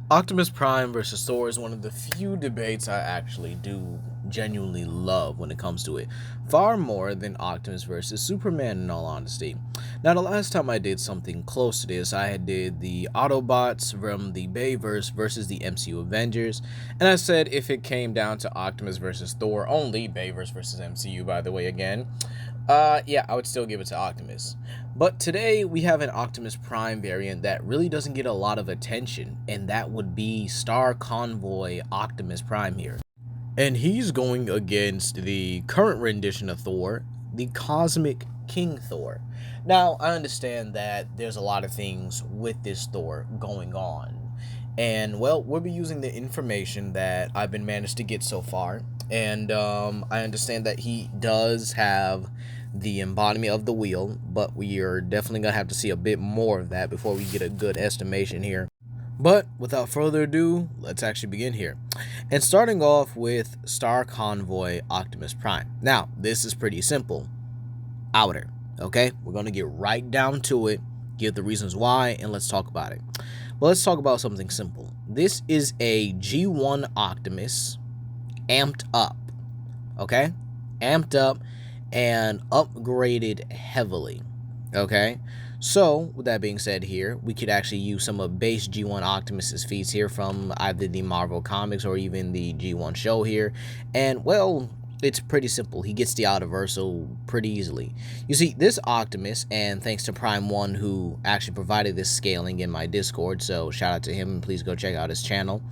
Optimus Prime versus Thor is one of the few debates I actually do genuinely love when it comes to it. Far more than Optimus versus Superman, in all honesty. Now, the last time I did something close to this, I had did the Autobots from the Bayverse versus the MCU Avengers, and I said if it came down to Optimus versus Thor only, Bayverse versus MCU, by the way, again, yeah, I would still give it to Optimus. But today we have an Optimus Prime variant that really doesn't get a lot of attention, and that would be Star Convoy Optimus Prime here. And he's going against the current rendition of Thor, the Cosmic King Thor. Now, I understand that there's a lot of things with this Thor going on. And, well, we'll be using the information that I've been managed to get so far. And I understand that he does have the embodiment of the wheel, but we are definitely going to have to see a bit more of that before we get a good estimation here. But without further ado, let's actually begin here. And starting off with Star Convoy Optimus Prime. Now, this is pretty simple. Outer, okay? We're going to get right down to it, give the reasons why, and let's talk about it. But let's talk about something simple. This is a G1 Optimus amped up, okay? Amped up and upgraded heavily, okay? So, with that being said here, we could actually use some of base G1 Optimus's feats here from either the Marvel Comics or even the G1 show here. And, well, it's pretty simple. He gets the Altiversal pretty easily. You see, this Optimus, and thanks to Prime 1 who actually provided this scaling in my Discord, so shout out to him and please go check out his channel.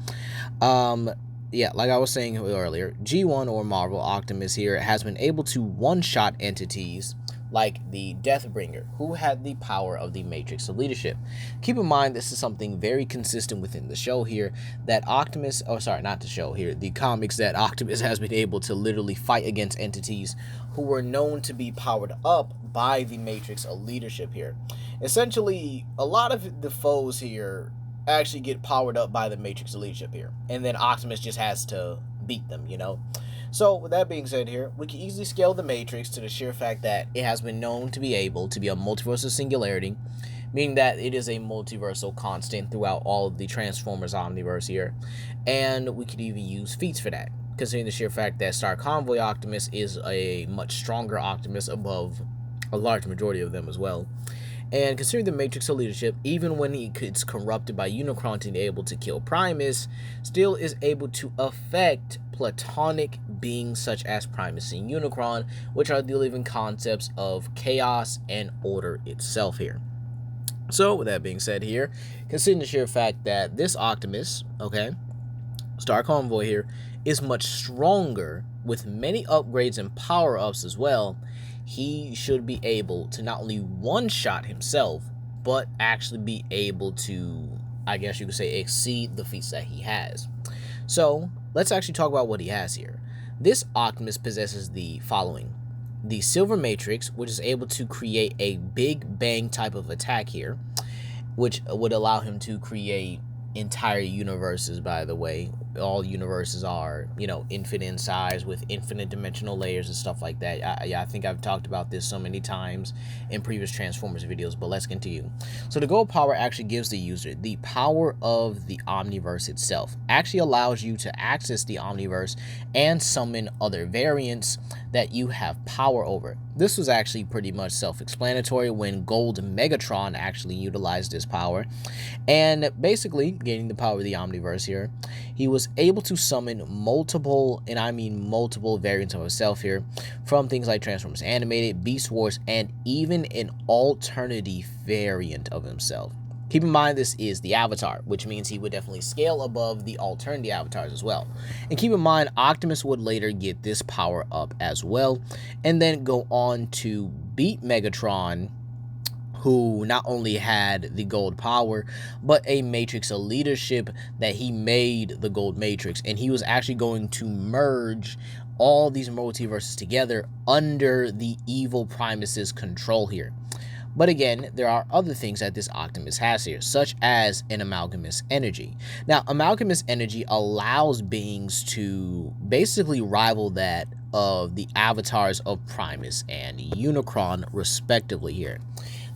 Yeah, like I was saying earlier, G1 or Marvel Optimus here has been able to one-shot entities like the Deathbringer, who had the power of the Matrix of Leadership. Keep in mind, this is something very consistent within the show here, that Optimus, oh sorry, not the show here, the comics, that Optimus has been able to literally fight against entities who were known to be powered up by the Matrix of Leadership here. Essentially, a lot of the foes here actually get powered up by the Matrix of Leadership here, and then Optimus just has to beat them, you know? So, with that being said here, we can easily scale the Matrix to the sheer fact that it has been known to be able to be a multiversal singularity, meaning that it is a multiversal constant throughout all of the Transformers Omniverse here, and we could even use feats for that, considering the sheer fact that Star Convoy Optimus is a much stronger Optimus above a large majority of them as well. And considering the Matrix of Leadership, even when he gets corrupted by Unicron to be able to kill Primus, still is able to affect platonic beings such as Primus and Unicron, which are the living concepts of chaos and order itself here. So, with that being said here, considering the sheer fact that this Optimus, okay, Star Convoy here, is much stronger with many upgrades and power-ups as well, he should be able to not only one-shot himself, but actually be able to, I guess you could say, exceed the feats that he has. So, let's actually talk about what he has here. This Optimus possesses the following. The Silver Matrix, which is able to create a Big Bang type of attack here, which would allow him to create entire universes, by the way. All universes are, you know, infinite in size with infinite dimensional layers and stuff like that. I think I've talked about this so many times in previous Transformers videos, but let's continue. So the gold power actually gives the user the power of the Omniverse itself. Actually allows you to access the Omniverse and summon other variants that you have power over. This was actually pretty much self-explanatory when Gold Megatron actually utilized this power. And basically, gaining the power of the Omniverse here, he was able to summon multiple, and I mean multiple, variants of himself here, from things like Transformers Animated, Beast Wars, and even an alternative variant of himself. Keep in mind, this is the Avatar, which means he would definitely scale above the alternative avatars as well. And keep in mind, Optimus would later get this power up as well, and then go on to beat Megatron, who not only had the gold power, but a Matrix of Leadership that he made the gold Matrix, and he was actually going to merge all these multiverses together under the evil Primus's control here. But again, there are other things that this Optimus has here, such as an Amalgamous Energy. Now, Amalgamous Energy allows beings to basically rival that of the avatars of Primus and Unicron, respectively here.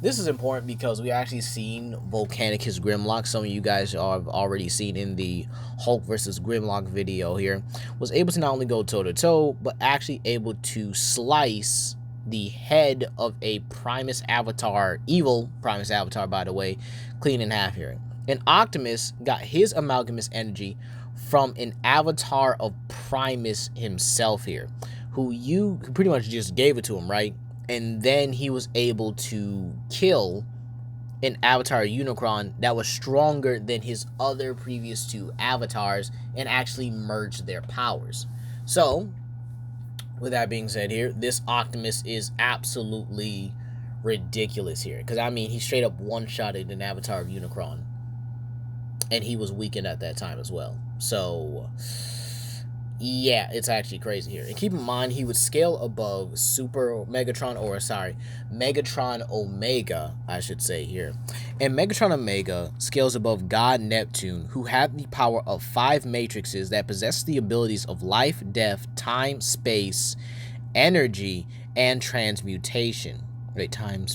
This is important because we actually seen Volcanicus Grimlock. Some of you guys have already seen in the Hulk versus Grimlock video here. Was able to not only go toe to toe, but actually able to slice the head of a Primus avatar, evil Primus avatar, by the way, clean in half here. And Optimus got his amalgamous energy from an avatar of Primus himself here, who you pretty much just gave it to him, right? And then he was able to kill an avatar Unicron that was stronger than his other previous two avatars and actually merged their powers. So, with that being said here, this Optimus is absolutely ridiculous here. Because, I mean, he straight up one-shotted an avatar of Unicron. And he was weakened at that time as well. So, yeah, it's actually crazy here. And keep in mind, he would scale above Megatron Omega, I should say here. And Megatron Omega scales above God Neptune, who had the power of 5 matrices that possess the abilities of life, death, time, space, energy, and transmutation. Wait, time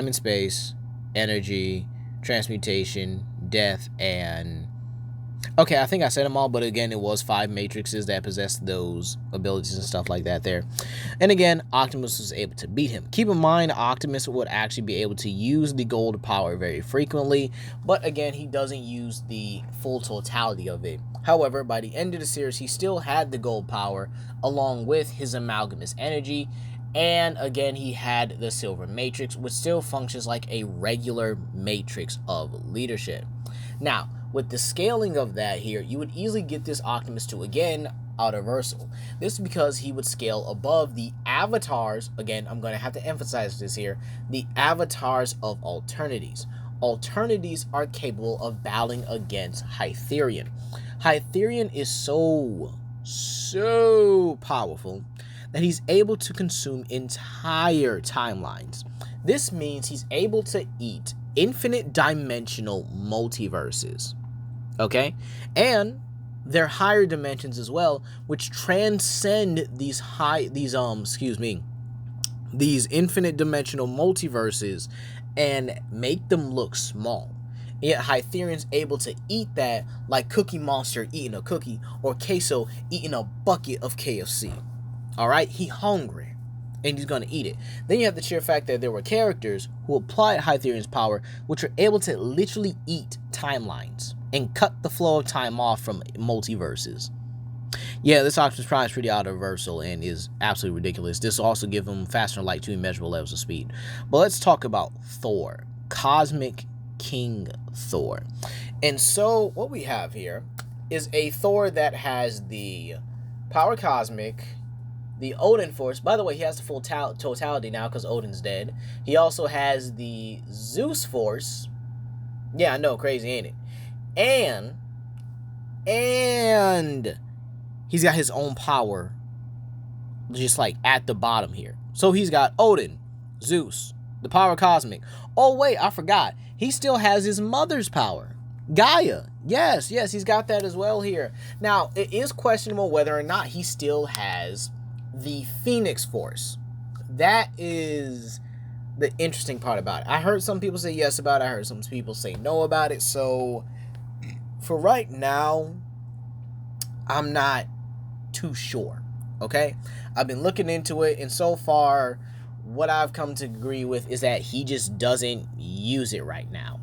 and space, energy, transmutation, death, and... Okay, I think I said them all, but again, it was 5 matrices that possessed those abilities and stuff like that there. And again, Optimus was able to beat him. Keep in mind, Optimus would actually be able to use the gold power very frequently, but again, he doesn't use the full totality of it. However, by the end of the series, he still had the gold power along with his amalgamous energy. And again, he had the silver matrix, which still functions like a regular matrix of leadership. Now, with the scaling of that here, you would easily get this Optimus to, again, Autoversal. This is because he would scale above the avatars. Again, I'm going to have to emphasize this here. The avatars of Alternities. Alternities are capable of battling against Hytherion. Hytherion is so powerful that he's able to consume entire timelines. This means he's able to eat infinite dimensional multiverses. Okay? And they're higher dimensions as well, which transcend these infinite dimensional multiverses and make them look small. Yet Hytherion's able to eat that like Cookie Monster eating a cookie or Queso eating a bucket of KFC. Alright? He hungry. And he's going to eat it. Then you have the sheer fact that there were characters who applied Hytherion's power, which are able to literally eat timelines and cut the flow of time off from multiverses. Yeah, this Optimus Prime is pretty Autoversal and is absolutely ridiculous. This will also give him faster than light to immeasurable levels of speed. But let's talk about Thor. Cosmic King Thor. And so what we have here is a Thor that has the Power Cosmic, the Odin Force. By the way, he has the full totality now because Odin's dead. He also has the Zeus Force. Yeah, I know, crazy, ain't it? And he's got his own power just like at the bottom here. So he's got Odin, Zeus, the Power Cosmic. Oh, wait, I forgot. He still has his mother's power, Gaia. Yes, he's got that as well here. Now, it is questionable whether or not he still has the Phoenix Force. That is the interesting part about it. I heard some people say yes about it. I heard some people say no about it. So, for right now, I'm not too sure. Okay? I've been looking into it, and so far, what I've come to agree with is that he just doesn't use it right now.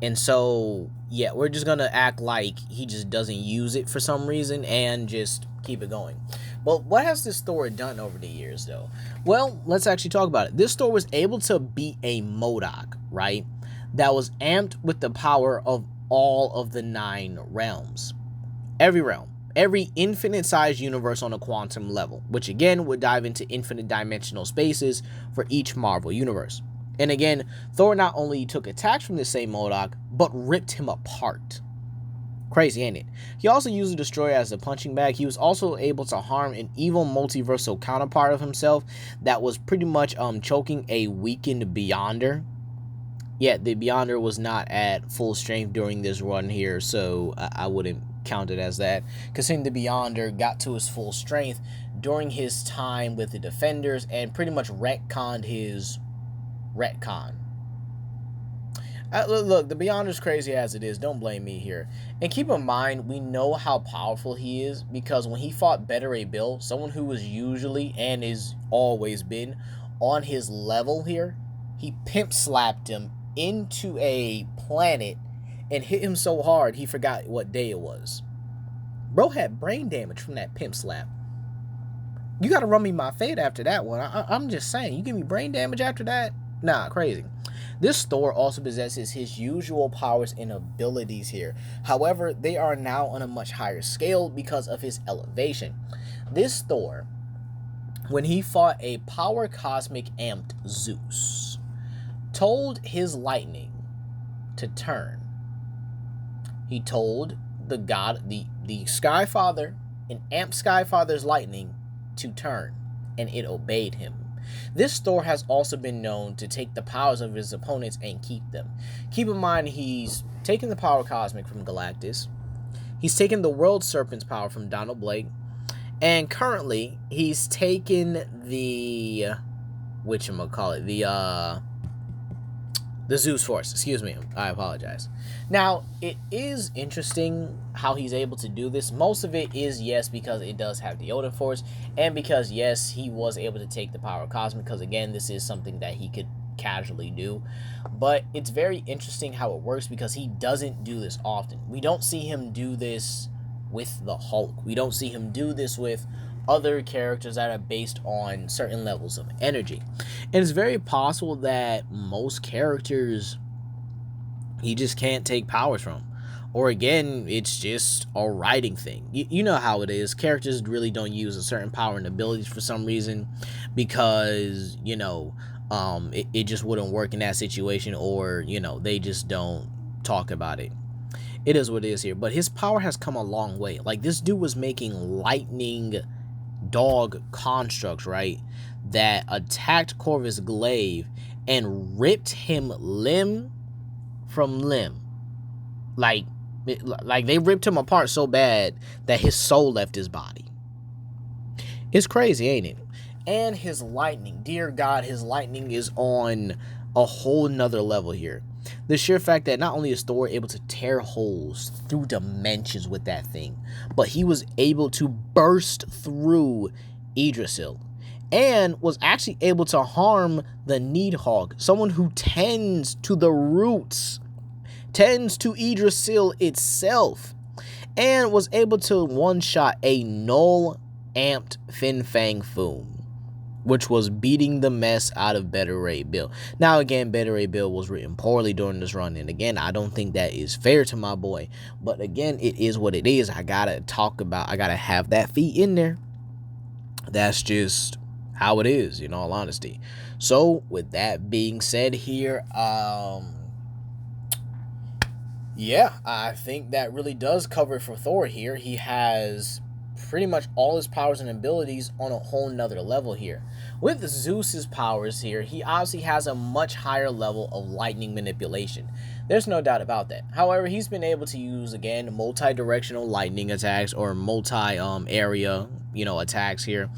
And so, yeah, we're just going to act like he just doesn't use it for some reason and just keep it going. But what has this Thor done over the years, though? Well, let's actually talk about it. This Thor was able to beat a MODOK, right? That was amped with the power of all of the 9 realms. Every realm. Every infinite-sized universe on a quantum level, which again would dive into infinite dimensional spaces for each Marvel universe. And again, Thor not only took attacks from the same MODOK, but ripped him apart. Crazy, ain't it? He also used the Destroyer as a punching bag. He was also able to harm an evil multiversal counterpart of himself that was pretty much choking a weakened Beyonder. Yeah, the Beyonder was not at full strength during this run here, so I wouldn't count it as that. Considering the Beyonder got to his full strength during his time with the Defenders and pretty much retconned his retcon. Look, to be honest, crazy as it is, don't blame me here. And keep in mind, we know how powerful he is because when he fought Better Ray Bill, someone who was usually and is always been on his level here, he pimp slapped him into a planet and hit him so hard he forgot what day it was. Bro had brain damage from that pimp slap. You gotta run me my fade after that one. I'm just saying, you give me brain damage after that? Nah, crazy. This Thor also possesses his usual powers and abilities here. However, they are now on a much higher scale because of his elevation. This Thor, when he fought a power cosmic amped Zeus, told his lightning to turn. He told the god, the Sky Father, and amped Sky Father's lightning to turn, and it obeyed him. This Thor has also been known to take the powers of his opponents and keep them. Keep in mind, he's taken the power cosmic from Galactus. He's taken the World Serpent's power from Donald Blake. And currently, he's taken the Zeus Force. Excuse me. I apologize. Now, it is interesting how he's able to do this. Most of it is, yes, because it does have the Odin Force, and because, yes, he was able to take the power cosmic, because, again, this is something that he could casually do. But it's very interesting how it works, because he doesn't do this often. We don't see him do this with the Hulk. We don't see him do this with other characters that are based on certain levels of energy. And it's very possible that most characters he just can't take powers from. Or again, it's just a writing thing. You know how it is. Characters really don't use a certain power and abilities for some reason because, it just wouldn't work in that situation, or, they just don't talk about it. It is what it is here. But his power has come a long way. Like, this dude was making lightning dog constructs, right, that attacked Corvus Glaive and ripped him limb from limb. Like they ripped him apart so bad that his soul left his body. It's crazy, ain't it? And his lightning, dear God, his lightning is on a whole nother level here. The sheer fact that not only is Thor able to tear holes through dimensions with that thing, but he was able to burst through Yggdrasil and was actually able to harm the Needhog, someone who tends to the roots, tends to Yggdrasil itself, and was able to one-shot a null amped Fin Fang Foom, which was beating the mess out of Better Ray Bill. Now, again, Better Ray Bill was written poorly during this run, and again, I don't think that is fair to my boy. But again, it is what it is. I gotta have that feat in there. That's just how it is, in all honesty. So, with that being said here, yeah, I think that really does cover it for Thor here. He has pretty much all his powers and abilities on a whole nother level here. With Zeus's powers here, he obviously has a much higher level of lightning manipulation. There's no doubt about that. However, he's been able to use, again, multi-directional lightning attacks or multi-area, attacks here.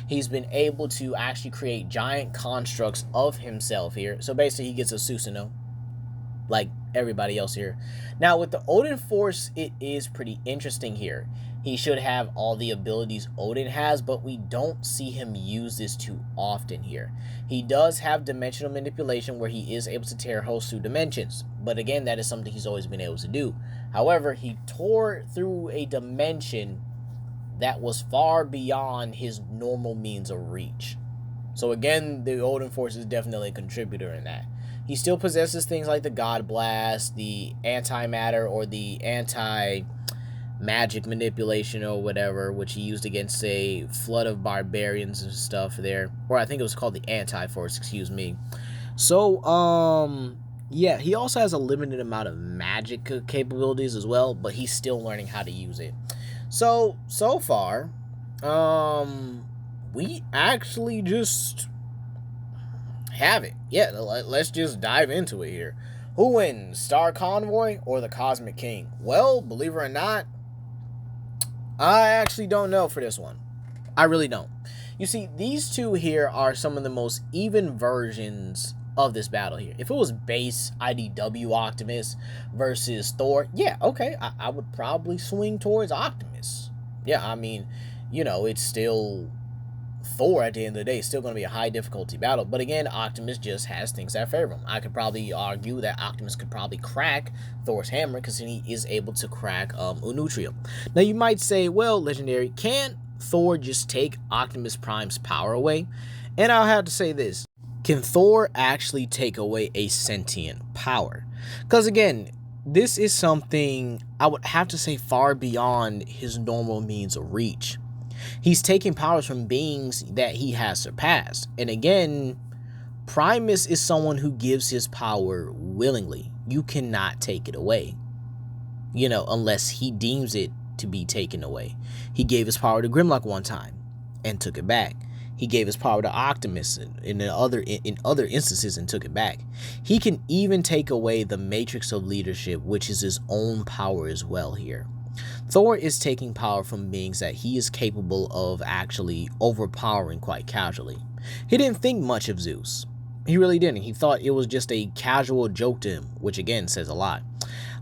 He's been able to actually create giant constructs of himself here. So basically, he gets a Susanoo, like everybody else here. Now, with the Odin Force, it is pretty interesting here. He should have all the abilities Odin has, but we don't see him use this too often here. He does have dimensional manipulation where he is able to tear holes through dimensions, but again, that is something he's always been able to do. However, he tore through a dimension that was far beyond his normal means of reach. So again, the Odin Force is definitely a contributor in that. He still possesses things like the God Blast, the antimatter, or the anti-magic manipulation or whatever, which he used against a flood of barbarians and stuff there. Or I think it was called the Anti-Force, excuse me. So, yeah, he also has a limited amount of magic capabilities as well, but he's still learning how to use it. So far, we actually just have it. Yeah, let's just dive into it here. Who wins, Star Convoy or the Cosmic King? Well, believe it or not, I actually don't know for this one. I really don't. You see, these two here are some of the most even versions of this battle here. If it was base IDW Optimus versus Thor, yeah, okay, I would probably swing towards Optimus. Yeah, I mean, it's still Thor at the end of the day. It's still going to be a high difficulty battle. But again, Optimus just has things that favor him. I could probably argue that Optimus could probably crack Thor's hammer because he is able to crack Unutrium. Now you might say, well, Legendary, can't Thor just take Optimus Prime's power away? And I'll have to say this. Can Thor actually take away a sentient power? Because again, this is something I would have to say far beyond his normal means of reach. He's taking powers from beings that he has surpassed. And again, Primus is someone who gives his power willingly. You cannot take it away, unless he deems it to be taken away. He gave his power to Grimlock one time and took it back. He gave his power to Optimus in other instances and took it back. He can even take away the Matrix of Leadership, which is his own power as well here. Thor is taking power from beings that he is capable of actually overpowering quite casually. He didn't think much of Zeus. He really didn't. He thought it was just a casual joke to him, which again says a lot.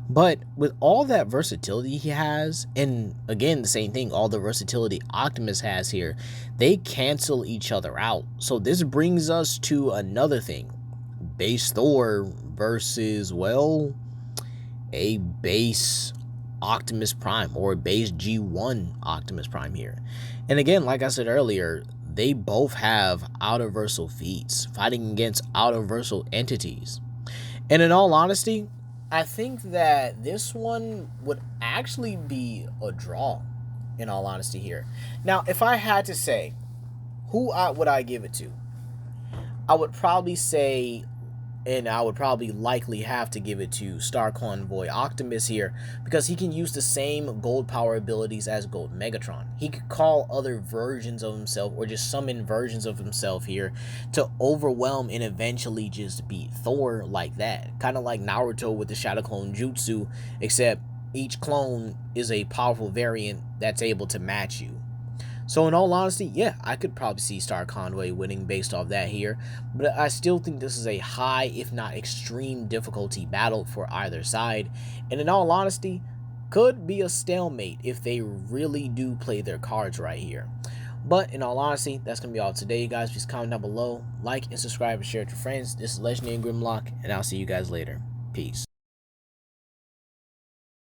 But with all that versatility he has, and again, the same thing, all the versatility Optimus has here, they cancel each other out. So this brings us to another thing. Base Thor versus, well, a base Optimus Prime, or base G1 Optimus Prime here. And again, like I said earlier, they both have outerversal feats, fighting against outerversal entities. And in all honesty, I think that this one would actually be a draw, in all honesty here. Now, if I had to say, would I give it to? I would probably say, and I would probably likely have to give it to Star Convoy Optimus here, because he can use the same gold power abilities as Gold Megatron. He could call other versions of himself, or just summon versions of himself here, to overwhelm and eventually just beat Thor like that. Kind of like Naruto with the Shadow Clone Jutsu, except each clone is a powerful variant that's able to match you. So in all honesty, yeah, I could probably see Star Convoy winning based off that here, but I still think this is a high, if not extreme, difficulty battle for either side, and in all honesty, could be a stalemate if they really do play their cards right here. But in all honesty, that's going to be all today, you guys. Please comment down below, like and subscribe and share with your friends. This is Legendary Grimlock, and I'll see you guys later. Peace.